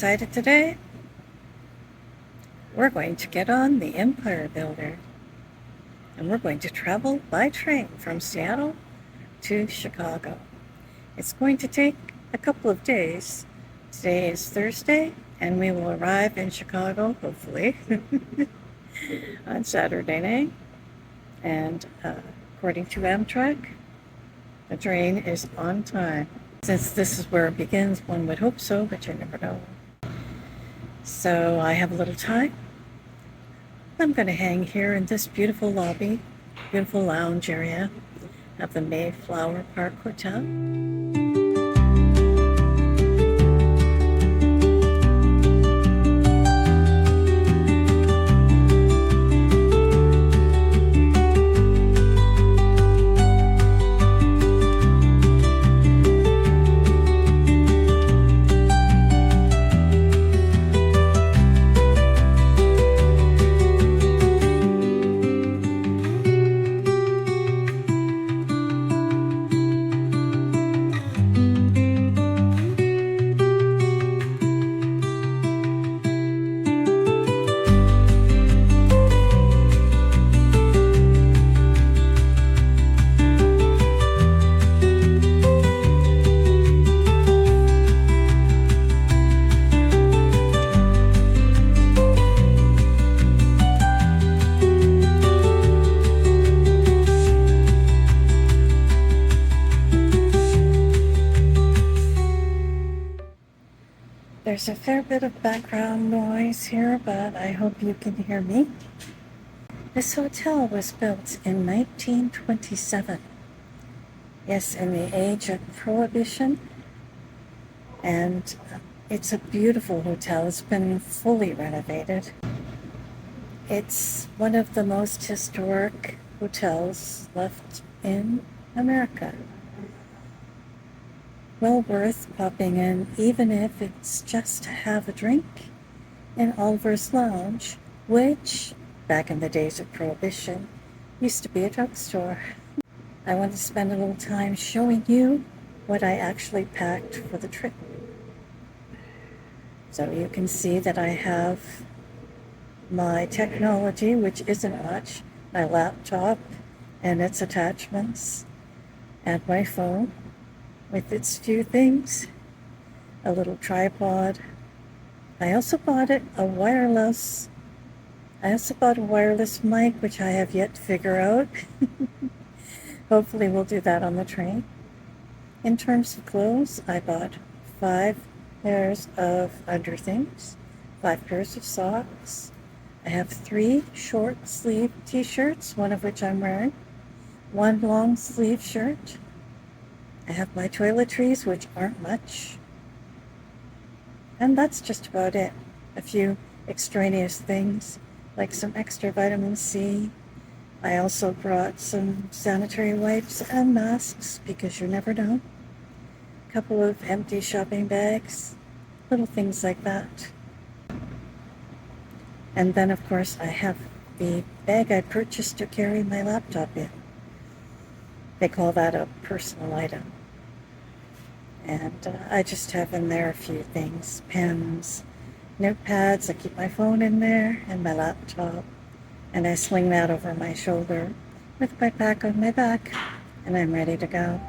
excited today. We're going to get on the Empire Builder and we're going to travel by train from Seattle to Chicago. It's going to take a couple of days. Today is Thursday and we will arrive in Chicago, hopefully, on Saturday night. And according to AMTRAK, the train is on time. Since this is where it begins, one would hope so, but you never know. So I have a little time. I'm going to hang here in this beautiful lobby, beautiful lounge area of the Mayflower Park Hotel. There's a fair bit of background noise here, but I hope you can hear me. This hotel was built in 1927. Yes, in the age of Prohibition. And it's a beautiful hotel. It's been fully renovated. It's one of the most historic hotels left in America. Well worth popping in, even if it's just to have a drink in Oliver's Lounge, which, back in the days of Prohibition, used to be a drugstore. I want to spend a little time showing you what I actually packed for the trip. So you can see that I have my technology, which isn't much, my laptop and its attachments, and my phone with its few things, a little tripod. I also bought a wireless mic, which I have yet to figure out. Hopefully we'll do that on the train. In terms of clothes, I bought 5 pairs of underthings, 5 pairs of socks. I have 3 short sleeve t-shirts, one of which I'm wearing, 1 long sleeve shirt. I have my toiletries, which aren't much. And that's just about it. A few extraneous things, like some extra vitamin C. I also brought some sanitary wipes and masks, because you never know. A couple of empty shopping bags, little things like that. And then, of course, I have the bag I purchased to carry my laptop in. They call that a personal item. And I just have in there a few things, pens, notepads. I keep my phone in there and my laptop. And I sling that over my shoulder with my pack on my back. And I'm ready to go.